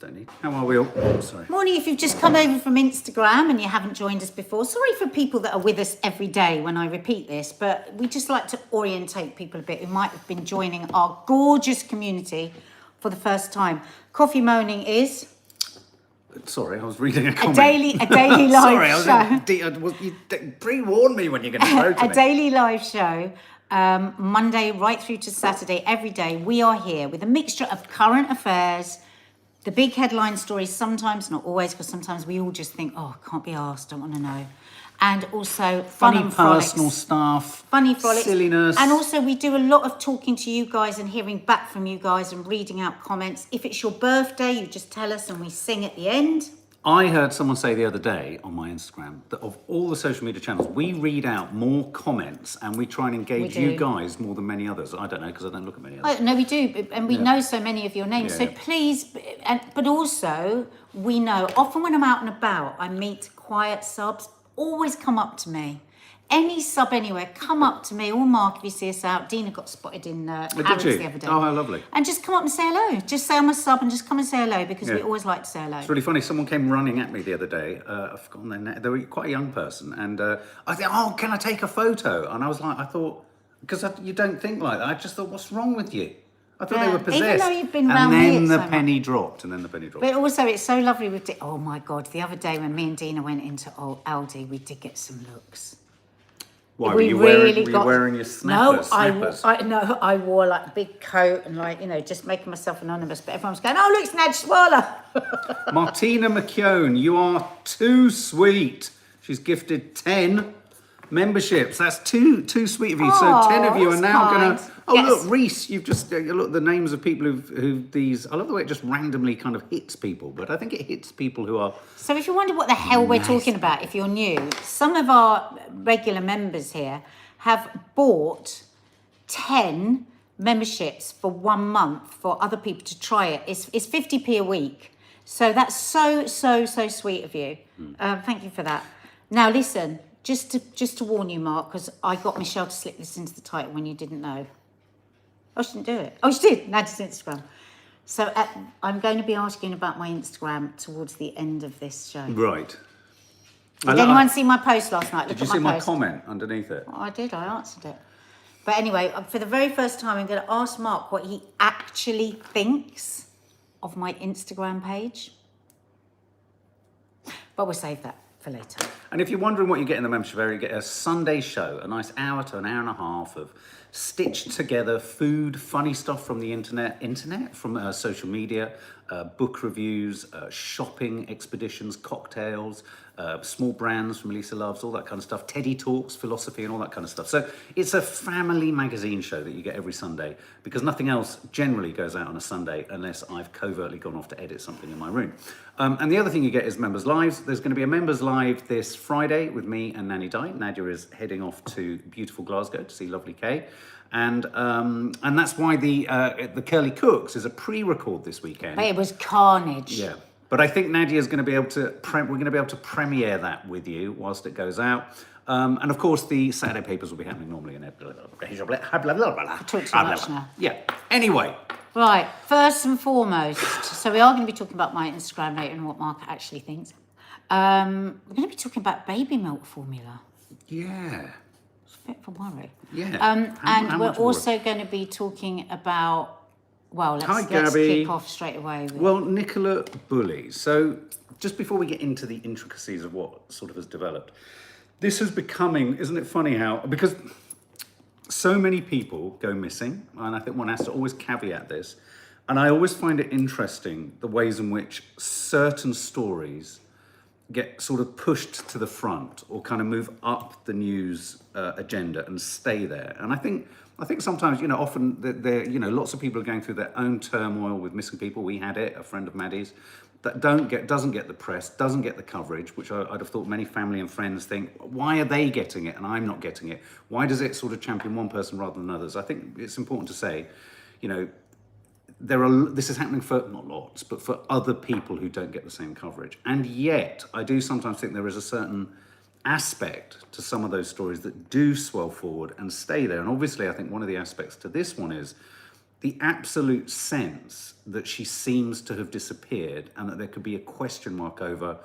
don't need. How are we all? Oh, sorry. Morning, if you've just come over from Instagram and you haven't joined us before. Sorry for people that are with us every day when I repeat this, but we just like to orientate people a bit who might have been joining our gorgeous community for the first time. Coffee Moaning is... Sorry, I was reading a comment. A daily live show. You pre-warned me when you're going to throw to me. A daily live show, Monday right through to Saturday, every day. We are here with a mixture of current affairs, the big headline stories, sometimes, not always, because sometimes we all just think, oh, I can't be asked, don't want to know. And also fun and frolics. Personal stuff. Funny frolics. Silliness. And also we do a lot of talking to you guys and hearing back from you guys and reading out comments. If it's your birthday, you just tell us and we sing at the end. I heard someone say the other day on my Instagram that of all the social media channels, we read out more comments and we try and engage you guys more than many others. I don't know, because I don't look at many others. No, we do, and we know so many of your names. So please, but also we know, often when I'm out and about, I meet quiet subs, always come up to me. Any sub anywhere, come up to me, or Mark if you see us out. Dina got spotted in Harrods the other day. Oh, how lovely. And just come up and say hello. Just say I'm a sub and just come and say hello, because we always like to say hello. It's really funny. Someone came running at me the other day. I've forgotten their name. They were quite a young person. And I said, oh, can I take a photo? And I was like, I thought, because you don't think like that. I just thought, what's wrong with you? I thought they were possessed. Even though you've been round and here then the penny dropped. But also, it's so lovely with... Oh, my God. The other day when me and Dina went into Aldi, we did get some looks. Why, were you wearing your snappers? No, I wore like a big coat and like, just making myself anonymous. But everyone was going, oh, look, it's Nadia Sawalha. Martina McKeown, you are too sweet. She's gifted 10 memberships. That's too sweet of you. So 10 of you are now going to... Oh, yes. Look, Reese, you've just... look, the names of people who these... I love the way it just randomly kind of hits people, but I think it hits people who are... So if you wonder what the hell we're talking about, if you're new, some of our regular members here have bought 10 memberships for 1 month for other people to try it. It's 50p a week. So that's so sweet of you. Thank you for that. Now, listen, just to warn you, Mark, because I got Michelle to slip this into the title when you didn't know. Oh, she didn't do it. Oh, she did. Nadia's Instagram. So I'm going to be asking about my Instagram towards the end of this show. Right. Did anyone see my post last night? Did you see my comment underneath it? Oh, I did. I answered it. But anyway, for the very first time, I'm going to ask Mark what he actually thinks of my Instagram page. But we'll save that for later. And if you're wondering what you get in the membership area, you get a Sunday show, a nice hour to an hour and a half of stitched together food, funny stuff from the internet, from social media, book reviews, shopping expeditions, cocktails, small brands from Lisa Loves, all that kind of stuff, Teddy Talks, philosophy and all that kind of stuff. So it's a family magazine show that you get every Sunday, because nothing else generally goes out on a Sunday unless I've covertly gone off to edit something in my room. And the other thing you get is members lives. There's going to be a members live this Friday with me and Nadia. Nadia is heading off to beautiful Glasgow to see lovely Kay. And that's why the Curly Cooks is a pre-record this weekend. But it was carnage. Yeah, but I think Nadia's going to be able to. We're going to be able to premiere that with you whilst it goes out. And of course, the Saturday papers will be happening normally in I talk too much now. Yeah. Anyway. Right. First and foremost, so we are going to be talking about my Instagram later and what Mark actually thinks. We're going to be talking about baby milk formula. Yeah. Bit of a worry. Yeah. And we're also going to be talking about, well, let's kick off straight away. Well, Nicola Bulley. So just before we get into the intricacies of what sort of has developed, this is becoming, isn't it funny how, because so many people go missing, and I think one has to always caveat this, and I always find it interesting the ways in which certain stories get sort of pushed to the front or kind of move up the news agenda and stay there. And I think sometimes, often there, lots of people are going through their own turmoil with missing people. We had it, a friend of Maddie's, that doesn't get the press, doesn't get the coverage, which I'd have thought many family and friends think, why are they getting it and I'm not getting it? Why does it sort of champion one person rather than others? I think it's important to say, this is happening for, not lots, but for other people who don't get the same coverage. And yet, I do sometimes think there is a certain aspect to some of those stories that do swell forward and stay there. And obviously, I think one of the aspects to this one is the absolute sense that she seems to have disappeared and that there could be a question mark over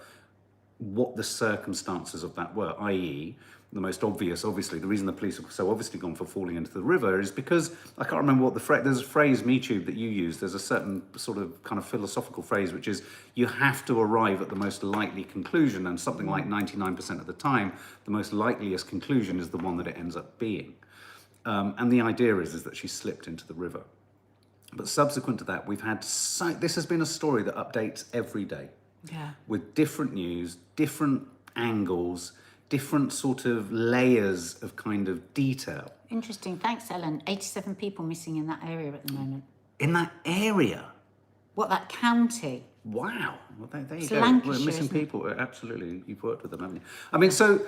what the circumstances of that were, i.e., the most obvious, obviously, the reason the police have so obviously gone for falling into the river is because, I can't remember what the phrase, there's a phrase, Michu, that you use, there's a certain sort of kind of philosophical phrase, which is you have to arrive at the most likely conclusion, and something like 99% of the time, the most likeliest conclusion is the one that it ends up being. And the idea is that she slipped into the river. But subsequent to that, we've had, this has been a story that updates every day. Yeah. With different news, different angles, different sort of layers of kind of detail. Interesting. Thanks, Ellen. 87 people missing in that area at the moment. In that area? What, that county? Wow. Well, there you It's go. Lancashire, We're missing isn't it? people. Absolutely. You've worked with them, haven't you? I mean, so,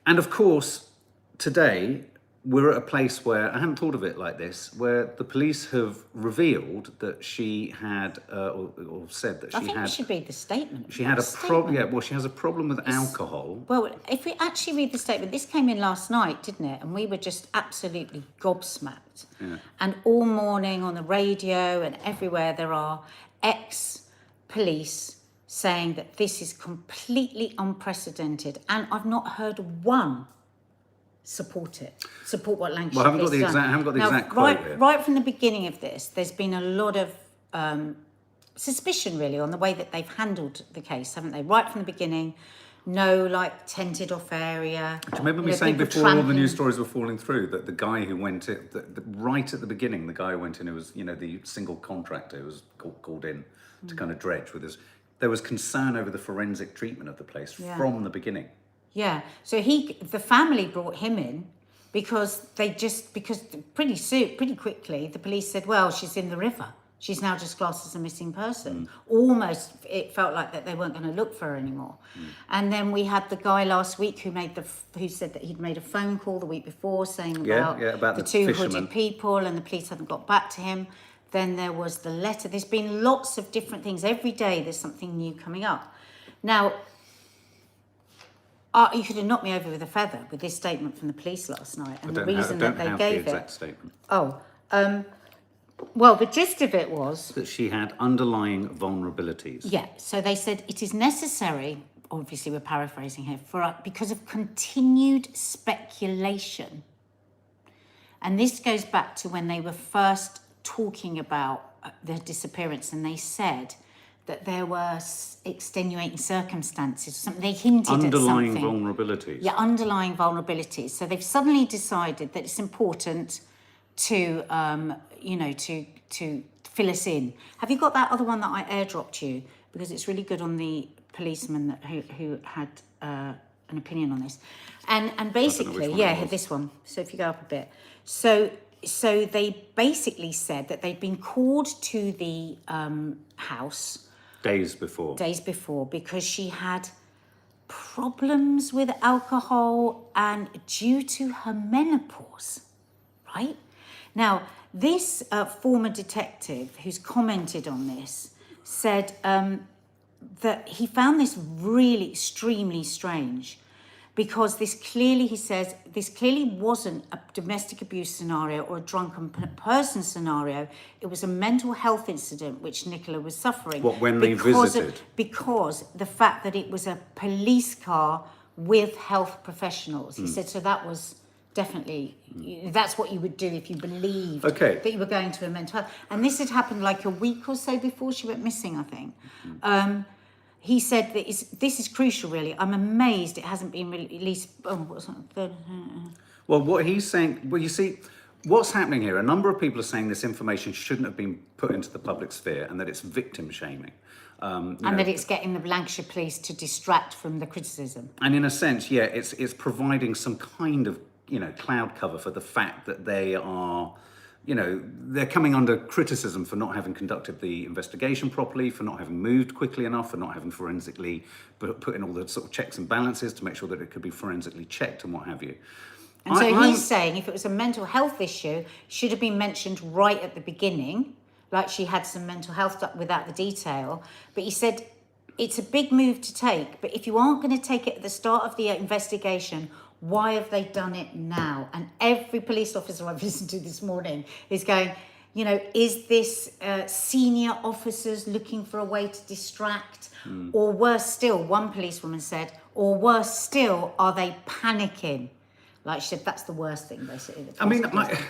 and of course, today, we're at a place where, I hadn't thought of it like this, where the police have revealed that she had, or said that I she think had... we should read the statement. She had a problem, yeah, well, she has a problem with alcohol. Well, if we actually read the statement, this came in last night, didn't it? And we were just absolutely gobsmacked. Yeah. And all morning on the radio and everywhere there are ex-police saying that this is completely unprecedented. And I've not heard one support what Lancashire Well, I haven't got Police the done. exact, I haven't got the Now, exact quote here. right from the beginning of this, there's been a lot of suspicion, really, on the way that they've handled the case, haven't they? Right from the beginning, no, like, tented off area. Do you remember me saying before all the news stories were falling through that the guy who went in, right at the beginning, the guy who went in who was, you know, the single contractor who was called in to kind of dredge with us, there was concern over the forensic treatment of the place from the beginning. Yeah, so the family brought him in because pretty quickly the police said, well, she's in the river. She's now just classed as a missing person. Almost, it felt like that they weren't going to look for her anymore. And then we had the guy last week who said that he'd made a phone call the week before saying about the two fishermen. hooded people, and the police hadn't got back to him. Then there was the letter. There's been lots of different things. Every day there's something new coming up. Now, you could have knocked me over with a feather with this statement from the police last night, and the reason that they gave the it. exact statement. Well, the gist of it was That she had underlying vulnerabilities. yeah. So they said it is necessary. Obviously, we're paraphrasing here because of continued speculation, and this goes back to when they were first talking about the disappearance, and they said that there were extenuating circumstances, something they hinted at something. Underlying vulnerabilities. Yeah, underlying vulnerabilities. So they've suddenly decided that it's important to, to fill us in. Have you got that other one that I airdropped you? Because it's really good on the policeman who had an opinion on this. And basically, this one. So if you go up a bit. So they basically said that they'd been called to the house Days before, because she had problems with alcohol and due to her menopause, right? Now, this former detective who's commented on this said that he found this really extremely strange because this clearly wasn't a domestic abuse scenario or a drunken person scenario. It was a mental health incident which Nicola was suffering. What, when they visited? Because the fact that it was a police car with health professionals. He said, so that was definitely, that's what you would do if you believed that you were going to a mental health. And this had happened like a week or so before she went missing, I think. He said that this is crucial, really. I'm amazed it hasn't been released. Well, what he's saying, well, you see, what's happening here, a number of people are saying this information shouldn't have been put into the public sphere and that it's victim shaming. That it's getting the Lancashire police to distract from the criticism. And in a sense, yeah, it's providing some kind of, cloud cover for the fact that they are... they're coming under criticism for not having conducted the investigation properly, for not having moved quickly enough, for not having forensically put in all the sort of checks and balances to make sure that it could be forensically checked and what have you. And so he's saying if it was a mental health issue, it should have been mentioned right at the beginning, like she had some mental health stuff without the detail. But he said it's a big move to take, but if you aren't going to take it at the start of the investigation, why have they done it now? And every police officer I've listened to this morning is going, You know, is this senior officers looking for a way to distract? Or worse still, one policewoman said, or worse still, are they panicking? Like she said, that's the worst thing, basically. I mean,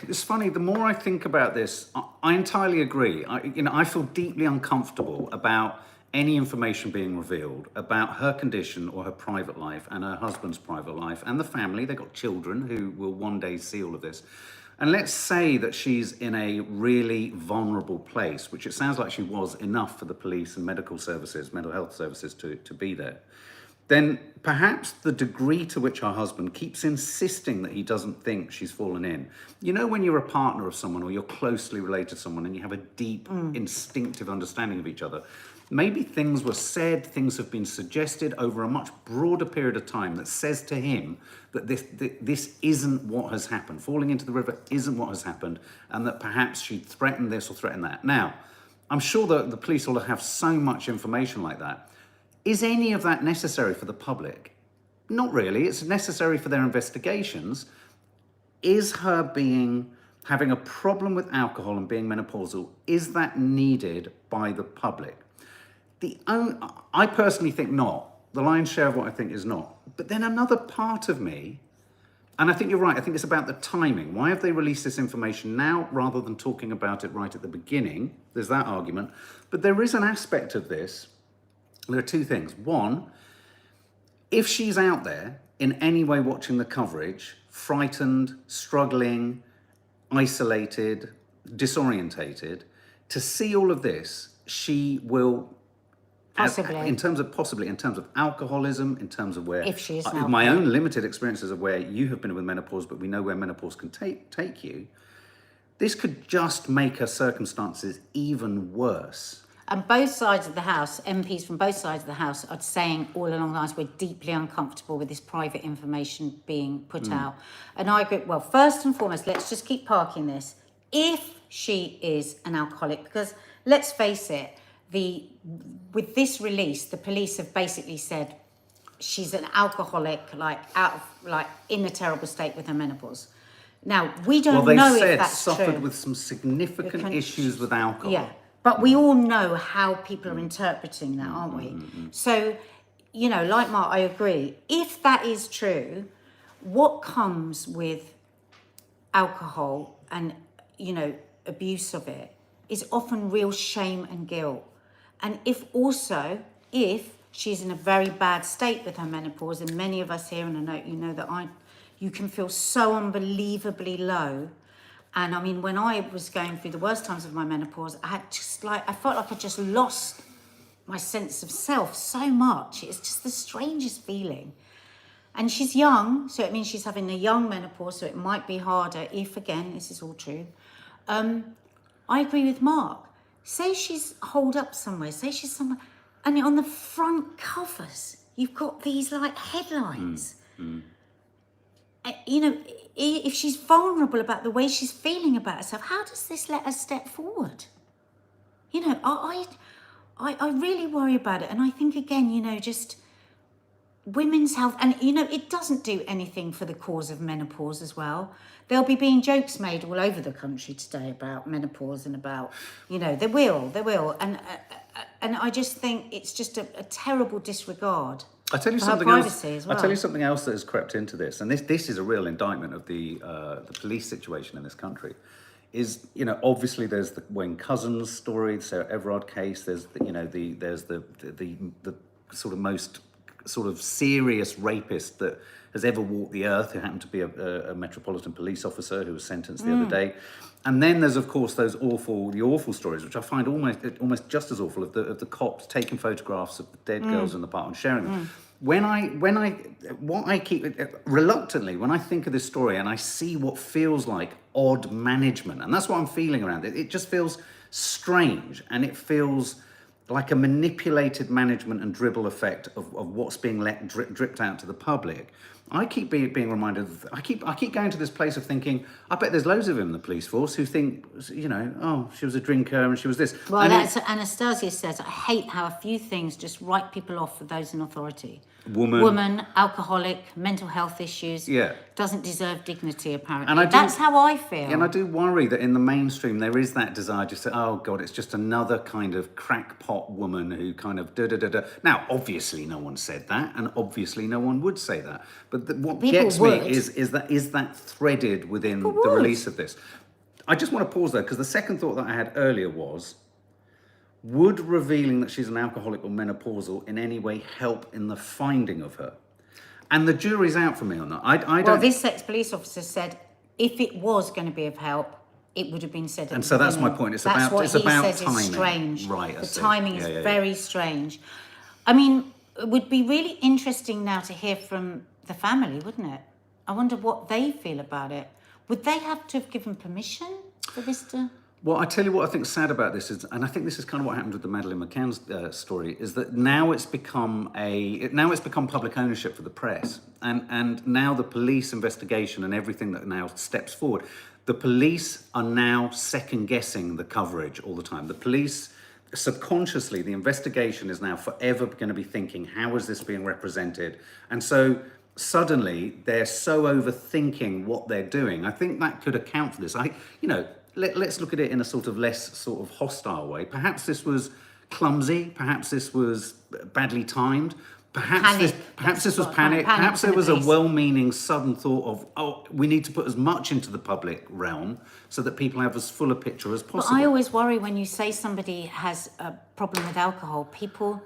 it's funny. The more I think about this, I entirely agree. I feel deeply uncomfortable about any information being revealed about her condition or her private life and her husband's private life and the family. They've got children who will one day see all of this. And let's say that she's in a really vulnerable place, which it sounds like she was enough for the police and medical services, mental health services to be there. Then perhaps the degree to which her husband keeps insisting that he doesn't think she's fallen in. You know, when you're a partner of someone or you're closely related to someone and you have a deep instinctive understanding of each other, maybe things were said, things have been suggested over a much broader period of time that says to him that this isn't what has happened. Falling into the river isn't what has happened, and that perhaps she threatened this or threatened that. Now, I'm sure that the police will have so much information like that. Is any of that necessary for the public? Not really. It's necessary for their investigations. Is her having a problem with alcohol and being menopausal, is that needed by the public? I personally think not. The lion's share of what I think is not. But then another part of me, and I think you're right, I think it's about the timing. Why have they released this information now rather than talking about it right at the beginning? There's that argument. But there is an aspect of this. There are two things. One, if she's out there in any way watching the coverage, frightened, struggling, isolated, disorientated, to see all of this, she will, in terms of alcoholism, in terms of where, if she is my own limited experiences of where you have been with menopause, but we know where menopause can take you, this could just make her circumstances even worse. And both sides of the House, MPs from both sides of the House, are saying all along the lines, we're deeply uncomfortable with this private information being put out. And I agree, well, first and foremost, let's just keep parking this. If she is an alcoholic, because let's face it, with this release, the police have basically said she's an alcoholic, in a terrible state with her menopause. Now, we don't know if that's true. Suffered with some significant issues with alcohol. Yeah. But we all know how people are interpreting that, aren't we? So, you know, like Mark, I agree. If that is true, what comes with alcohol and, you know, abuse of it is often real shame and guilt. And if she's in a very bad state with her menopause, and many of us here, and I know you know that you can feel so unbelievably low. And I mean, when I was going through the worst times of my menopause, I felt like I just lost my sense of self so much. It's just the strangest feeling. And she's young, so it means she's having a young menopause, so it might be harder if, again, this is all true. I agree with Mark. Say she's holed up somewhere, say she's somewhere, and on the front covers, you've got these headlines. You know, if she's vulnerable about the way she's feeling about herself, how does this let her step forward? You know, I really worry about it. And I think, again, you know, just women's health, and, you know, it doesn't do anything for the cause of menopause as well. There'll be being jokes made all over the country today about menopause and about, you know, there will. And I just think it's just a terrible disregard. I tell you something else. I tell you something else that has crept into this, and this is a real indictment of the police situation in this country. Is, you know, obviously there's the Wayne Couzens story, the Sarah Everard case. There's the sort of most sort of serious rapist that has ever walked the earth, who happened to be a Metropolitan Police officer who was sentenced the other day. And then there's, of course, the awful stories, which I find almost just as awful, of the cops taking photographs of the dead girls in the park and sharing them. When I keep reluctantly, when I think of this story and I see what feels like odd management, and that's what I'm feeling around it, it just feels strange, and it feels like a manipulated management and dribble effect of what's being dripped out to the public. I keep being reminded. I keep going to this place of thinking. I bet there's loads of them in the police force who think, oh, she was a drinker and she was this. Well, And that's Anastasia says. I hate how a few things just write people off for those in authority. Woman, alcoholic, mental health issues. Yeah. Doesn't deserve dignity, apparently. And That's how I feel. And I do worry that in the mainstream there is that desire just to, oh God, it's just another kind of crackpot woman who kind of da-da-da-da. Now, obviously no one said that, and obviously no one would say that. But what People gets would. me is that threaded within People the would. release of this. I just want to pause there, because the second thought that I had earlier was, would revealing that she's an alcoholic or menopausal in any way help in the finding of her? And the jury's out for me on that. I don't. Well, this ex-police officer said if it was going to be of help, it would have been said. And so that's my point. It's about timing. It's strange. Right. The timing is very strange. I mean, it would be really interesting now to hear from the family, wouldn't it? I wonder what they feel about it. Would they have to have given permission for this to? Well, I tell you what I think sad about this is, and I think this is kind of what happened with the Madeleine McCann's story, is that now it's become public ownership for the press, and now the police investigation and everything that now steps forward, the police are now second guessing the coverage all the time. The police subconsciously, the investigation is now forever going to be thinking, how is this being represented? And so suddenly they're so overthinking what they're doing. I think that could account for this. Let's look at it in a sort of less sort of hostile way. Perhaps this was clumsy. Perhaps this was badly timed. Perhaps this was panic. Perhaps there was a well-meaning sudden thought of, oh, we need to put as much into the public realm so that people have as full a picture as possible. But I always worry when you say somebody has a problem with alcohol, people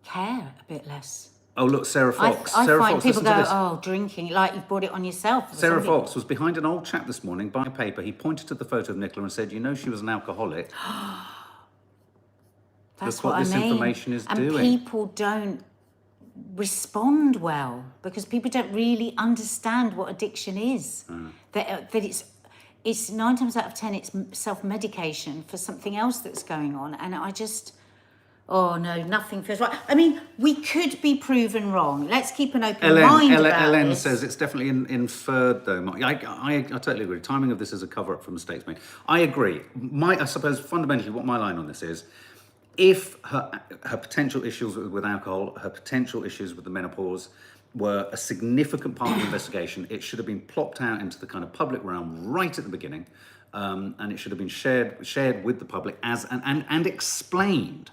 care a bit less. Oh, look, Sarah Fox. I Sarah find Fox, people listen go, to this. oh, drinking, like you've brought it on yourself. Sarah Fox was behind an old chap this morning buying a paper. He pointed to the photo of Nicola and said, she was an alcoholic. That's what I this mean. information is and doing. People don't respond well because people don't really understand what addiction is. That it's 9 times out of 10 it's self-medication for something else that's going on, and I just. Oh no, nothing feels right. I mean, we could be proven wrong. Let's keep an open mind about Ellen this. says it's definitely inferred, though. I totally agree. Timing of this is a cover-up for mistakes made. I agree. I suppose fundamentally what my line on this is, if her potential issues with alcohol, her potential issues with the menopause were a significant part of the investigation, it should have been plopped out into the kind of public realm right at the beginning, and it should have been shared with the public and explained.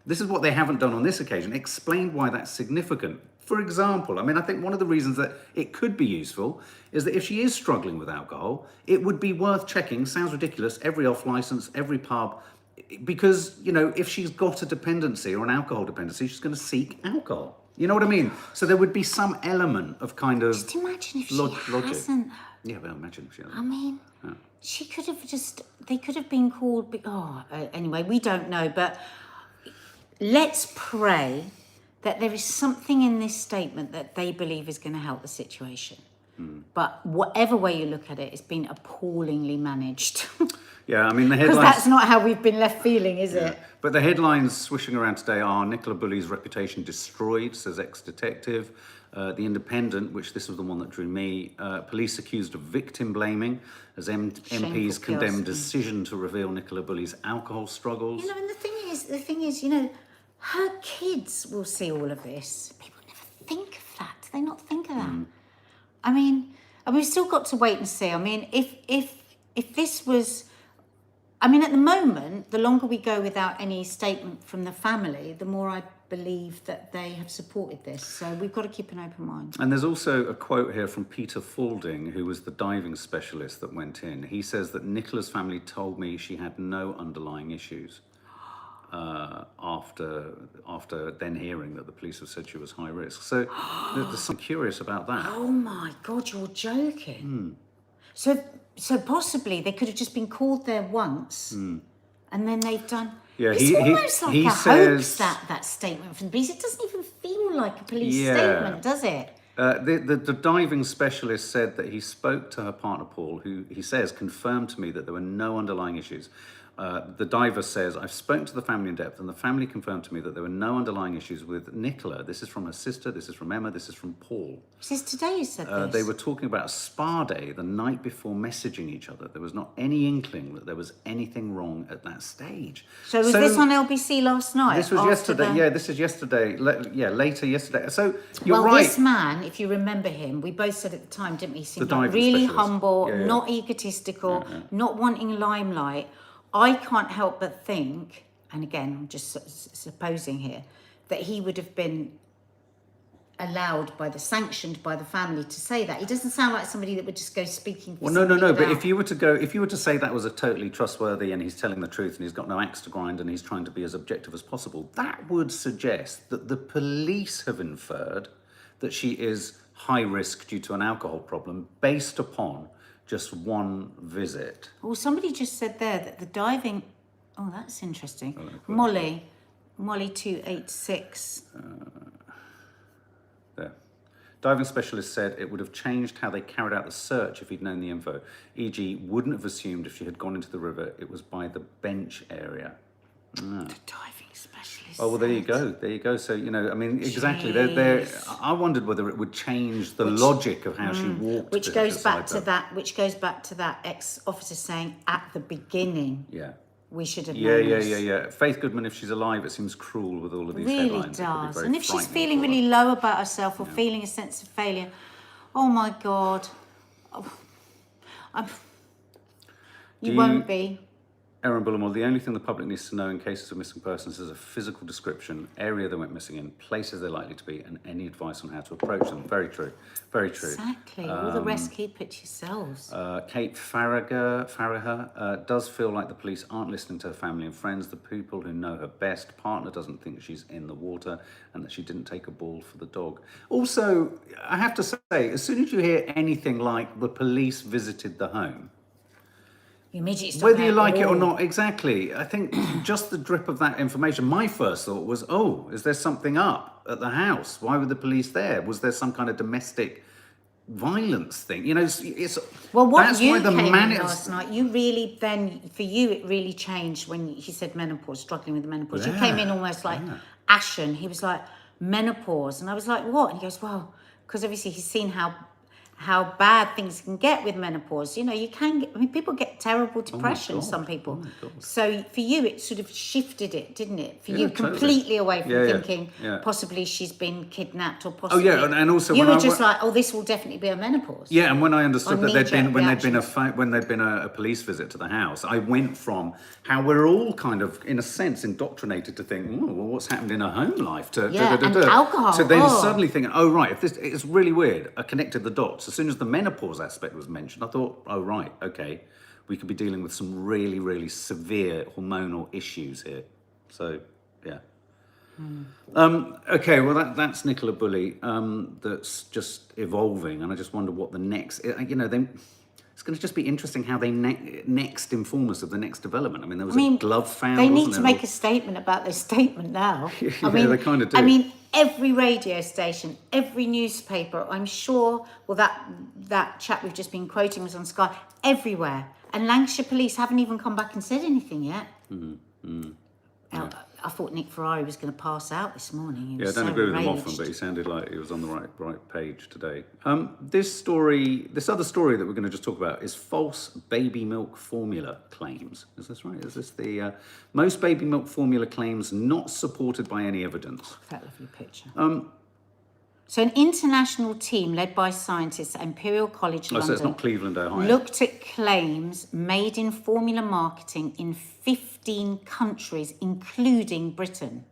This is what they haven't done on this occasion. Explained why that's significant. For example, I mean, I think one of the reasons that it could be useful is that if she is struggling with alcohol, it would be worth checking, sounds ridiculous, every off license, every pub, because, if she's got a dependency or an alcohol dependency, she's going to seek alcohol. You know what I mean? So there would be some element of kind of Just imagine if she logic. hasn't. Yeah, but imagine if she hasn't. I mean, she could have they could have been called, anyway, we don't know, but let's pray that there is something in this statement that they believe is going to help the situation. But whatever way you look at it, it's been appallingly managed. Yeah, I mean, the headlines... Because that's not how we've been left feeling, is it? But the headlines swishing around today are Nicola Bulley's reputation destroyed, says ex-detective. The Independent, which this was the one that drew me, police accused of victim blaming as MPs condemn decision to reveal Nicola Bulley's alcohol struggles. And the thing is, her kids will see all of this. People never think of that. Do they not think of that? I mean, we've still got to wait and see. I mean, if this was... I mean, at the moment, the longer we go without any statement from the family, the more I believe that they have supported this. So we've got to keep an open mind. And there's also a quote here from Peter Faulding, who was the diving specialist that went in. He says that Nicola's family told me she had no underlying issues after then hearing that the police have said she was high risk. So there's something curious about that. Oh my God, you're joking. So possibly they could have just been called there once and then they've done... Yeah, it's almost like a hoax, that statement from the police. It doesn't even feel like a police statement, does it? The diving specialist said that he spoke to her partner, Paul, who he says confirmed to me that there were no underlying issues. The diver says, I've spoken to the family in depth and the family confirmed to me that there were no underlying issues with Nicola. This is from her sister, this is from Emma, this is from Paul. Is this today you said this? They were talking about a spa day the night before messaging each other. There was not any inkling that there was anything wrong at that stage. So was this on LBC last night? This was yesterday. Yeah, this is yesterday. Later yesterday. So you're well, right. this man, if you remember him, we both said at the time, didn't we? He seemed The like diving really specialist. humble, Yeah. not egotistical, not wanting limelight. I can't help but think, and again, I'm just supposing here, that he would have been sanctioned by the family to say that. He doesn't sound like somebody that would just go speaking for Well, no. But without- if you were to say that was a totally trustworthy and he's telling the truth and he's got no axe to grind and he's trying to be as objective as possible, that would suggest that the police have inferred that she is high risk due to an alcohol problem based upon just one visit. Well, somebody just said there that the diving... Oh, that's interesting. Molly 286. There. Diving specialist said it would have changed how they carried out the search if he'd known the info. E.g., wouldn't have assumed if she had gone into the river, it was by the bench area. The diving specialist. Oh, well, there you said. go. There you go. So, I mean, exactly. They're, I wondered whether it would change the logic of how she walked. Which goes back to that ex-officer saying at the beginning, Yeah. we should have known this. Yeah. Faith Goodman, if she's alive, it seems cruel with all of these Really headlines. It could be does. very And if she's frightening feeling for her. really low about herself or feeling a sense of failure, oh my God. Oh, you won't be. Aaron Bullimore, the only thing the public needs to know in cases of missing persons is a physical description, area they went missing in, places they're likely to be, and any advice on how to approach them. Very true. Very true. Exactly. All the rest keep it to yourselves. Kate Farragher does feel like the police aren't listening to her family and friends, the people who know her best. Partner doesn't think she's in the water and that she didn't take a ball for the dog. Also, I have to say, as soon as you hear anything like the police visited the home, You immediately start whether you going, like it or "Oh." not, exactly. I think just the drip of that information, my first thought was, oh, is there something up at the house? Why were the police there? Was there some kind of domestic violence thing? It's Well, what that's you why the came man in last night, you really then, for you, it really changed when he said menopause, struggling with the menopause. You came in almost like ashen. He was like, menopause. And I was like, what? And he goes, well, because obviously he's seen how bad things can get with menopause. You can get, people get terrible depression, God. some people. Oh my God. So for you, it sort of shifted it, didn't it? For Yeah, you, totally. completely away from Yeah, yeah, thinking yeah. possibly she's been kidnapped or possibly... Oh, yeah, and also you when were I just wa- like, oh, this will definitely be a menopause. Yeah, and when I understood Or that there'd been knee-jerk when there'd been a police visit to the house, I went from how we're all kind of, in a sense, indoctrinated to think, oh, well, what's happened in her home life? And alcohol. To then Oh. suddenly thinking, oh right, it's really weird. I connected the dots as soon as the menopause aspect was mentioned. I thought, oh right, okay, we could be dealing with some really, really severe hormonal issues here. So yeah. Okay, well that's Nicola Bulley. That's just evolving, and I just wonder what the next. It's going to just be interesting how they next inform us of the next development. I mean, there was a glove found. They need wasn't to there? make a statement about their statement now. Yeah, they kind of do. I mean, every radio station, every newspaper, I'm sure, well, that chap we've just been quoting was on Sky, everywhere. And Lancashire Police haven't even come back and said anything yet. I thought Nick Ferrari was going to pass out this morning. He Yeah, I was don't so agree with him enraged. often, but he sounded like he was on the right page today. This other story that we're going to just talk about is false baby milk formula claims. Is this right? Is this the most baby milk formula claims not supported by any evidence? That lovely picture. So an international team led by scientists at Imperial College London So it's not Cleveland, Ohio. looked at claims made in formula marketing in 15 countries, including Britain.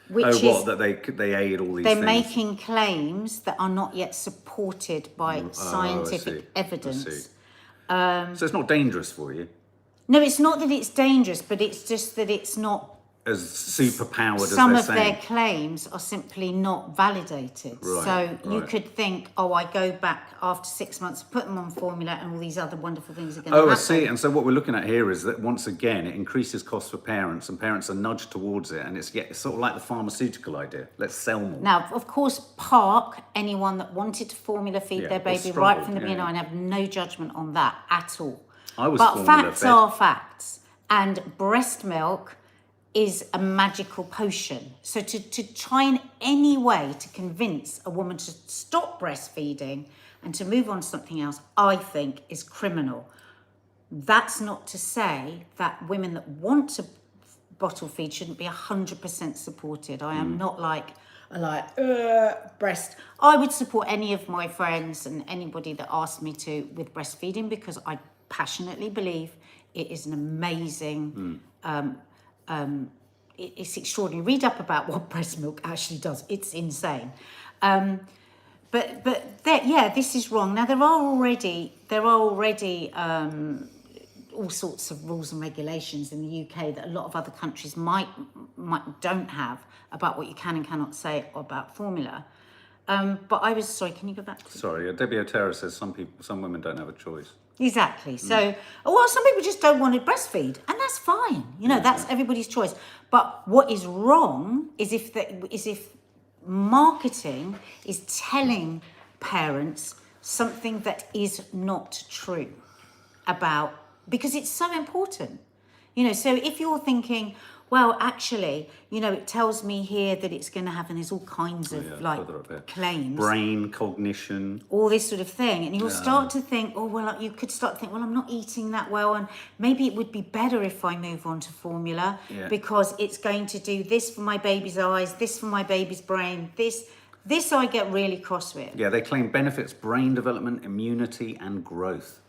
Which is that they aid all these they're things? making claims that are not yet supported by I scientific see. evidence. So it's not dangerous for you, No, it's not that it's dangerous, but it's just that it's not. as superpowered as Some they're of saying. their claims are simply not validated. Right, So you right. could think, oh, I go back after 6 months, put them on formula, and all these other wonderful things are going to happen. Oh, I see. And so what we're looking at here is that once again, it increases costs for parents, and parents are nudged towards it, and it's sort of like the pharmaceutical idea. Let's sell more. Now, of course, park anyone that wanted to formula feed Yeah, their or baby struggled, right from the yeah, beginning. yeah. I have no judgment on that at all. I was but formula facts fed. are facts, and breast milk is a magical potion. So to try in any way to convince a woman to stop breastfeeding and to move on to something else, I think is criminal. That's not to say that women that want to bottle feed shouldn't be 100% supported. I am not like breast. I would support any of my friends and anybody that asked me to with breastfeeding, because I passionately believe it is an amazing it's extraordinary. Read up about what breast milk actually does. It's insane. But this is wrong. Now there are already all sorts of rules and regulations in the UK that a lot of other countries might don't have about what you can and cannot say about formula. But I was sorry. Can you go back to? Sorry, Debbie O'Terra says some women don't have a choice. Exactly. So, well, some people just don't want to breastfeed, and that's fine. You know, that's everybody's choice. But what is wrong is if marketing is telling parents something that is not true about, because it's so important. You know, so if you're thinking, well, actually, you know, it tells me here that it's going to have, and there's all kinds of claims. Brain, cognition. All this sort of thing. And you'll start to think, oh, well, you could start to think, well, I'm not eating that well, and maybe it would be better if I move on to formula because it's going to do this for my baby's eyes, this for my baby's brain, this I get really cross with. Yeah, they claim benefits brain development, immunity, and growth.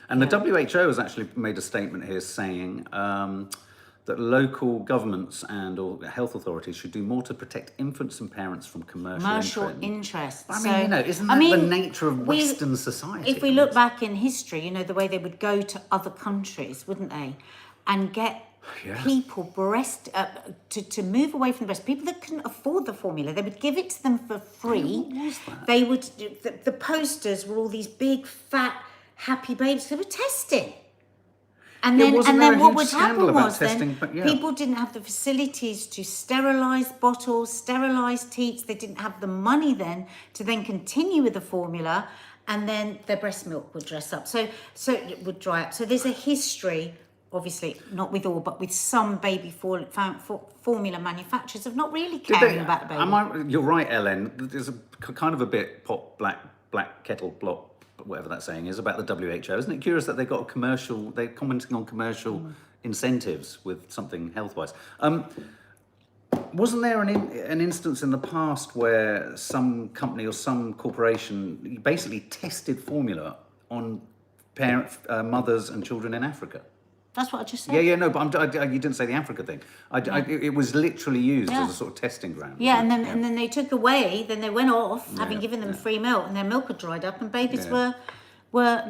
And the WHO has actually made a statement here saying that local governments or health authorities should do more to protect infants and parents from commercial interest. I mean, you know, isn't that the nature of Western society? If we look back in history, you know, the way they would go to other countries, wouldn't they, and get people to move away from the breast. People that couldn't afford the formula, they would give it to them for free. What was that? They would. The posters were all these big, fat, happy babies. They were testing. And then what would happen was people didn't have the facilities to sterilise bottles, sterilise teats. They didn't have the money then to then continue with the formula, and then their breast milk would dress up. So it would dry up. So there's a history, obviously not with all, but with some baby formula manufacturers of not really caring about the baby. You're right, Ellen. There's a kind of a bit pot black kettle plot, whatever that saying is, about the WHO. Isn't it curious that they're commenting on commercial incentives with something health-wise? Wasn't there an instance in the past where some company or some corporation basically tested formula on mothers and children in Africa? That's what I just said. No, but you didn't say the Africa thing. It was literally used as a sort of testing ground. Yeah, and then they took away. Then they went off, having given them free milk, and their milk had dried up, and babies were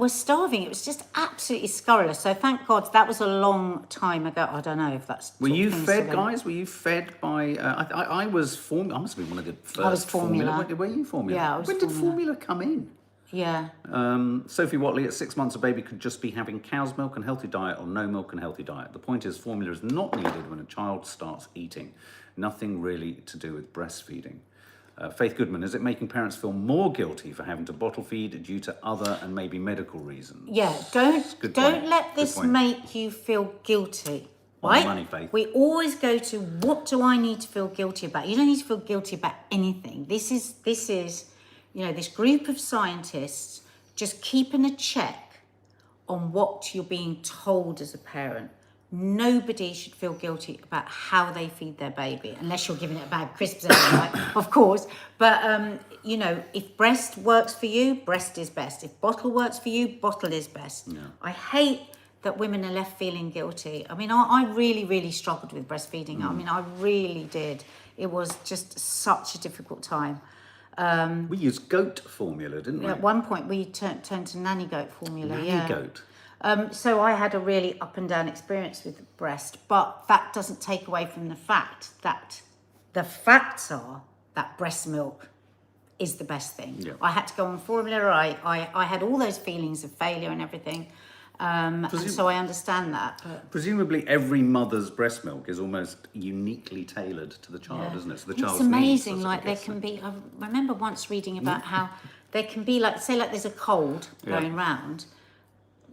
starving. It was just absolutely scurrilous. So thank God that was a long time ago. I don't know if that's. Were you fed, guys? Were you fed by? I was formula. I must have been one of the first. I was formula. Were you formula? Yeah, I was. When did formula come in? Yeah. Sophie Watley, at 6 months, a baby could just be having cow's milk and healthy diet, or no milk and healthy diet. The point is, formula is not needed when a child starts eating. Nothing really to do with breastfeeding. Faith Goodman, is it making parents feel more guilty for having to bottle feed due to other and maybe medical reasons? Yeah, don't let this make you feel guilty. Right? Money, Faith. We always go to, what do I need to feel guilty about? You don't need to feel guilty about anything. This is you know, this group of scientists just keeping a check on what you're being told as a parent. Nobody should feel guilty about how they feed their baby, unless you're giving it a bag of crisps every night, of course. But, you know, if breast works for you, breast is best. If bottle works for you, bottle is best. Yeah. I hate that women are left feeling guilty. I mean, I really, really struggled with breastfeeding. I mean, I really did. It was just such a difficult time. We used goat formula, didn't we? At one point, we turned to nanny goat formula. Nanny goat. So I had a really up and down experience with breast, but that doesn't take away from the fact that the facts are that breast milk is the best thing. Yeah. I had to go on formula. I had all those feelings of failure and everything. And so I understand that. But presumably every mother's breast milk is almost uniquely tailored to the child, isn't it? So the child's it's amazing. Needs, like there can be, I remember once reading about how there can be, like, say, like there's a cold going round.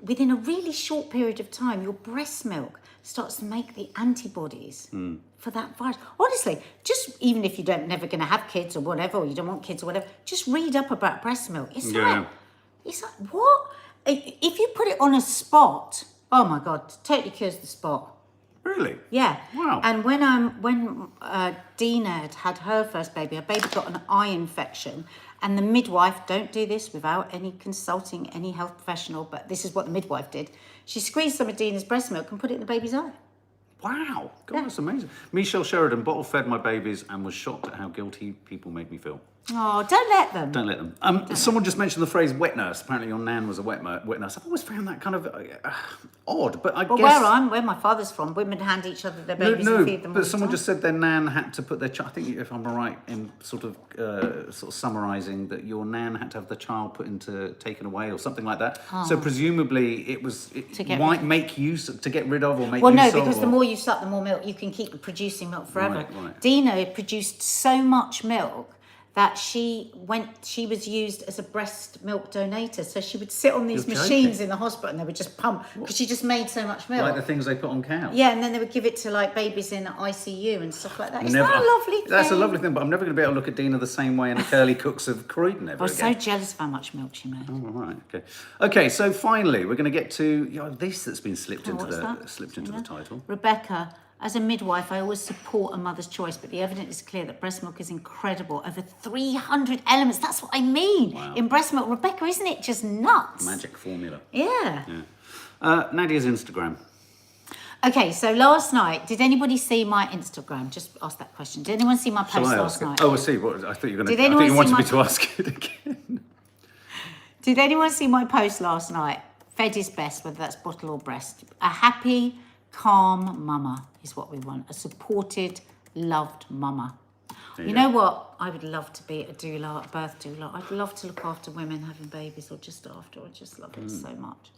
within a really short period of time, your breast milk starts to make the antibodies for that virus. Honestly, just even if you don't never going to have kids or whatever, or you don't want kids or whatever, just read up about breast milk. It's like what? If you put it on a spot, oh my God, totally cures the spot. Really? Yeah. Wow. And when Dina had her first baby, her baby got an eye infection, and the midwife, don't do this without any consulting any health professional, but this is what the midwife did. She squeezed some of Dina's breast milk and put it in the baby's eye. Wow. God, that's amazing. Michelle Sheridan bottle fed my babies and was shocked at how guilty people made me feel. Oh, don't let them. Don't let them. Someone just mentioned the phrase wet nurse. Apparently your nan was a wet nurse. I've always found that kind of odd, but I guess... where my father's from, women hand each other their babies and feed them. But someone just said their nan had to put their child... I think if I'm right in sort of summarising, that your nan had to have the child taken away or something like that. Oh. So presumably it might make use to get rid of or make use of... Well, no, because the more you suck, the more milk you can keep producing milk forever. Right. Dina produced so much milk that she was used as a breast milk donator. So she would sit on these machines in the hospital and they would just pump, because she just made so much milk. Like the things they put on cows? Yeah, and then they would give it to like babies in ICU and stuff like that. Isn't that a lovely thing? That's a lovely thing, but I'm never going to be able to look at Dina the same way in the curly cooks of Croydon ever again. I was so jealous of how much milk she made. Oh, right, okay. Okay, so finally, we're going to get to this that's been slipped into the title. Rebecca, as a midwife, I always support a mother's choice, but the evidence is clear that breast milk is incredible. Over 300 elements. That's what I mean in breast milk. Rebecca, isn't it just nuts? Magic formula. Yeah. Nadia's Instagram. Okay, so last night, did anybody see my Instagram? Just ask that question. Did anyone see my post last night? Oh, I see. I thought you were going to... I thought you wanted me to ask it again. Did anyone see my post last night? Fed is best, whether that's bottle or breast. A happy, calm mama is what we want. A supported, loved mama. You know what? I would love to be a doula, a birth doula. I'd love to look after women having babies or just after. I just love it so much.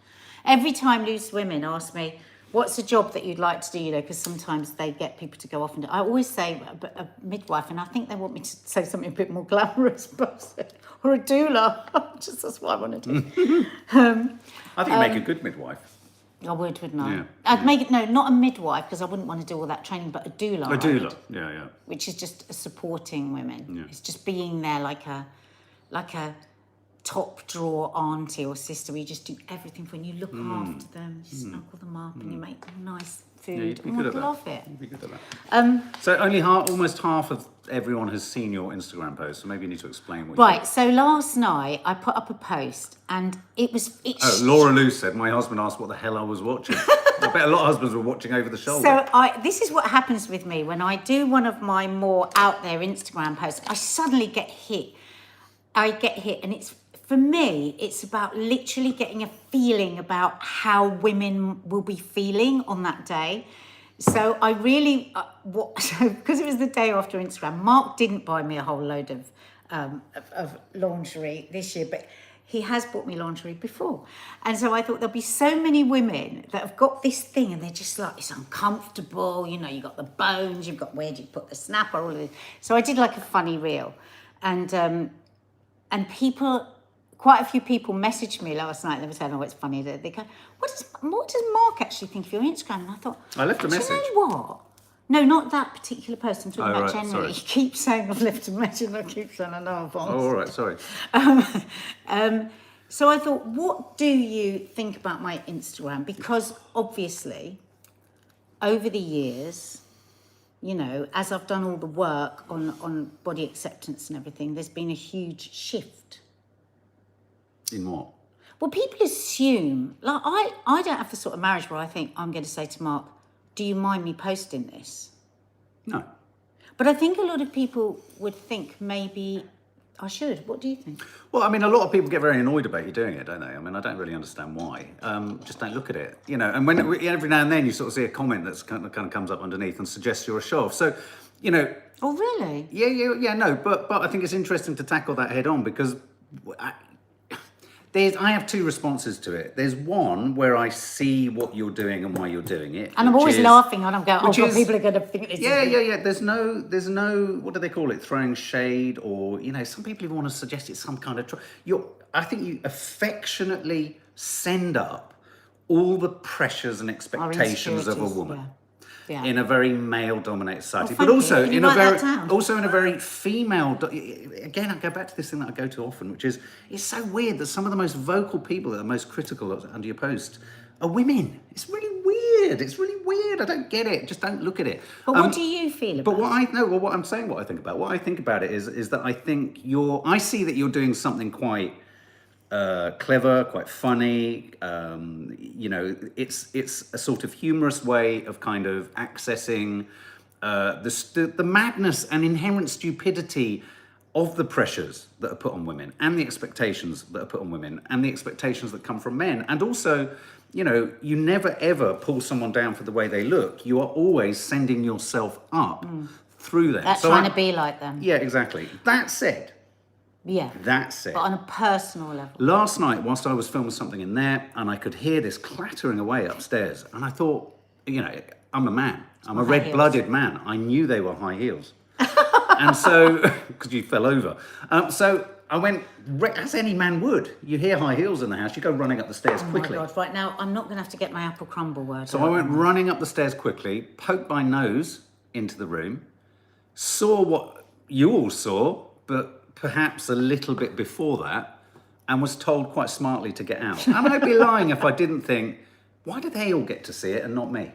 Every time loose women ask me, what's a job that you'd like to do? Because sometimes they get people to go off and do. I always say a midwife, and I think they want me to say something a bit more glamorous, or a doula. That's what I want to do. I think you make a good midwife. I would, wouldn't I? Yeah. I'd make it, no, not a midwife, because I wouldn't want to do all that training, but a doula. A doula, yeah. Which is just supporting women. Yeah. It's just being there like a top drawer auntie or sister, where you just do everything for them. You look after them, you snuggle them up, and you make them nice food. Yeah, you'd be good at that. Love it. You'd be good at that. So only almost half of everyone has seen your Instagram post, so maybe you need to explain what you did. So last night I put up a post, and Laura Lou said, my husband asked what the hell I was watching. I bet a lot of husbands were watching over the shoulder. So this is what happens with me when I do one of my more out there Instagram posts. I suddenly get hit. And for me, it's about literally getting a feeling about how women will be feeling on that day. So I really, because it was the day after Instagram, Mark didn't buy me a whole load of lingerie this year, but he has bought me lingerie before. And so I thought there'll be so many women that have got this thing and they're just like, it's uncomfortable, you've got the bones, you've got where do you put the snapper, all of this. So I did like a funny reel. And people... Quite a few people messaged me last night. They were saying, "Oh, it's funny." They go, "What does Mark actually think of your Instagram?" And I thought, I left a message. Do you know what? No, not that particular post. I'm talking about generally. Sorry. You keep saying I've left a message, and I keep saying I know I've asked. Oh, all right, sorry. So I thought, what do you think about my Instagram? Because obviously, over the years, as I've done all the work on body acceptance and everything, there's been a huge shift. In what? Well, people assume, like I don't have the sort of marriage where I think I'm going to say to Mark, do you mind me posting this? No. But I think a lot of people would think maybe I should. What do you think? Well, I mean, a lot of people get very annoyed about you doing it, don't they? I mean, I don't really understand why. Just don't look at it, And when every now and then you sort of see a comment that's kind of comes up underneath and suggests you're a show off. So, Oh, really? Yeah, no. But I think it's interesting to tackle that head on because... I have two responses to it. There's one where I see what you're doing and why you're doing it. And I'm always laughing and I'm going, people are going to think this. Yeah. There's no, what do they call it? Throwing shade or, some people even want to suggest it's some kind of... I think you affectionately send up all the pressures and expectations of a insecurities, woman. Yeah. In a very male-dominated society, Oh, but thank also you. Can you in a write very, that down? also in a very female. Again, I go back to this thing that I go to often, which is it's so weird that some of the most vocal people that are most critical under your post are women. It's really weird. It's really weird. I don't get it. Just don't look at it. But what do you feel about But what I know, well, what I'm saying, what I think about, it is that I think I see that you're doing something quite clever, quite funny. It's a sort of humorous way of kind of accessing the madness and inherent stupidity of the pressures that are put on women, and the expectations that are put on women, and the expectations that come from men. And also, you never ever pull someone down for the way they look. You are always sending yourself up through them. That's trying to be like them. Yeah, exactly. That said, But on a personal level. last night, whilst I was filming something in there, and I could hear this clattering away upstairs, and I thought, I'm a man. I'm a red-blooded man. I knew they were high heels. And so, because you fell over. So I went, as any man would. You hear high heels in the house, you go running up the stairs quickly. Oh my God, right now, I'm not going to have to get my apple crumble word. So I went running up the stairs quickly, poked my nose into the room, saw what you all saw, but perhaps a little bit before that, and was told quite smartly to get out. And I'd be lying if I didn't think, why do they all get to see it and not me?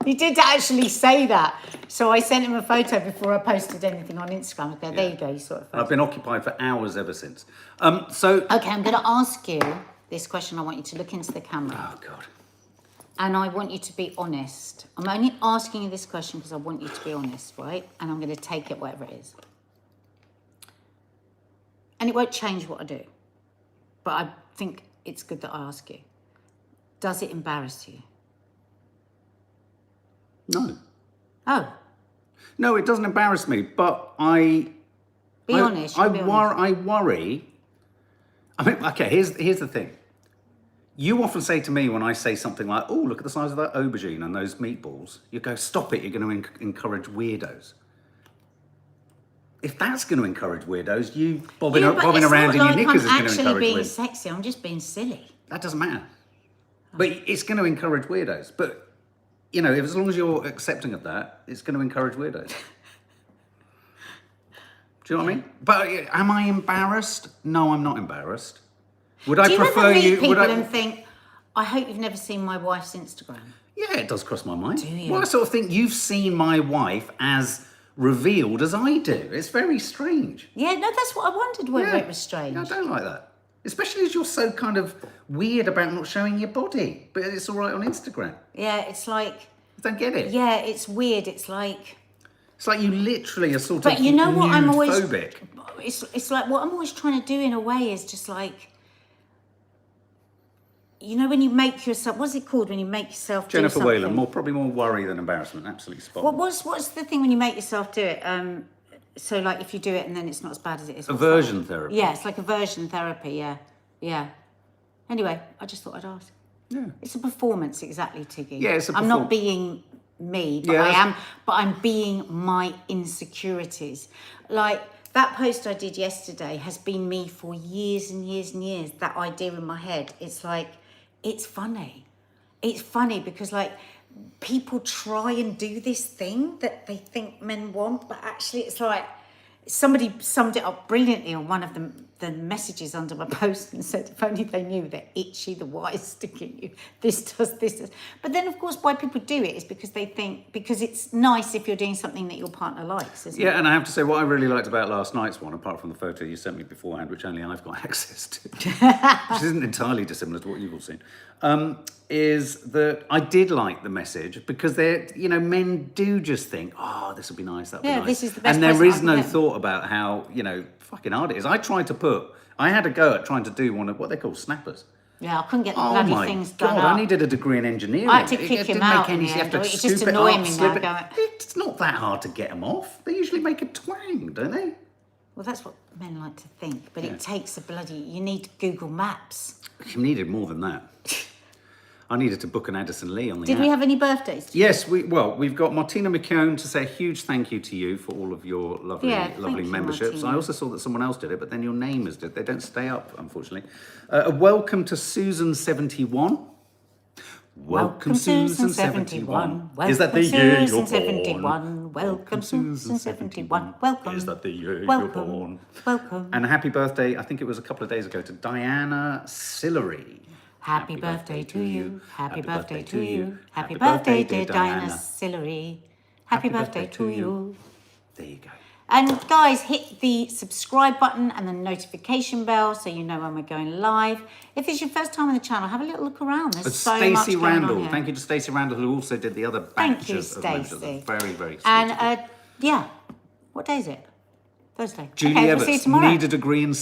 You did actually say that. So I sent him a photo before I posted anything on Instagram. I go, there you go, you saw it first. I've been occupied for hours ever since. Okay, I'm going to ask you this question. I want you to look into the camera. Oh, God. And I want you to be honest. I'm only asking you this question because I want you to be honest, right? And I'm going to take it whatever it is. And it won't change what I do. But I think it's good that I ask you. Does it embarrass you? No. Oh. No, it doesn't embarrass me, but Be honest. I worry. I mean, okay, here's the thing. You often say to me when I say something like, oh, look at the size of that aubergine and those meatballs, you go, stop it, you're going to encourage weirdos. If that's going to encourage weirdos, you bobbing around in your knickers is going to encourage weirdos. I'm actually being sexy, I'm just being silly. That doesn't matter. But it's going to encourage weirdos. But, as long as you're accepting of that, it's going to encourage weirdos. Do you know what I mean? But am I embarrassed? No, I'm not embarrassed. Would I prefer you? you? Do you ever meet people and think, I hope you've never seen my wife's Instagram? Yeah, it does cross my mind. Do you? Well, I sort of think you've seen my wife as revealed as I do. It's very strange. Yeah, no, that's what I wondered, whether it was strange. Yeah, I don't like that. Especially as you're so kind of weird about not showing your body, but it's all right on Instagram. Yeah, it's like... I don't get it. Yeah, it's weird. It's like you literally are sort of But you know what I'm always... nude-phobic. It's like what I'm always trying to do in a way is just like... when you make yourself... What's it called when you make yourself do Jennifer something? Whalen, probably more worry than embarrassment. Absolutely spot on. What's the thing when you make yourself do it? So like if you do it and then it's not as bad as it is. Aversion therapy. Yeah, it's like aversion therapy, yeah. Anyway, I just thought I'd ask. Yeah. It's a performance, exactly, Tiggy. Yeah, it's a I'm not being me, but I'm being my insecurities. Like that post I did yesterday has been me for years and years and years. That idea in my head, it's like, it's funny. It's funny because like people try and do this thing that they think men want, but actually it's like, somebody summed it up brilliantly on one of the messages under my post and said, if only they knew that itchy, the wires sticking you, this does. But then, of course, why people do it is because they think, because it's nice if you're doing something that your partner likes, isn't it? Yeah, and I have to say, what I really liked about last night's one, apart from the photo you sent me beforehand, which only I've got access to, which isn't entirely dissimilar to what you've all seen, is that I did like the message because men do just think, oh, this would be nice, that would be nice. This is the best and there present is I no can get. thought about how, fucking hard it is. I had a go at trying to do one of what they call snappers. Yeah, I couldn't get the bloody things done. God, I needed a degree in engineering. I had to kick him out in the end. It's just annoying me now. It's not that hard to get them off. They usually make a twang, don't they? Well, that's what men like to think, but it takes you need Google Maps. You needed more than that. I needed to book an Addison Lee on the Did app. we have any birthdays? Yes, we've got Martina McKeown to say a huge thank you to you for all of your lovely memberships. Martina. I also saw that someone else did it, but then your name is did. They don't stay up, unfortunately. A welcome to Susan71. Welcome Susan 71. Is that the year you're born? Welcome Susan 71. Welcome. Is that the year you're Welcome. born? Welcome. And a happy birthday, I think it was a couple of days ago, to Diana Sillery. Happy birthday to you. Happy birthday to you. Happy birthday, dear Diana Sillery. Happy birthday to you. There you go. And guys, hit the subscribe button and the notification bell so you know when we're going live. If it's your first time on the channel, have a little look around. There's so much Stacey going on Randall. here. Thank you to Stacey Randall, who also did the other Thank you, batches of members. Stacey. Very, very sweet. And yeah, what day is it? Thursday. Julie okay, Evans, we'll see you tomorrow. need a degree in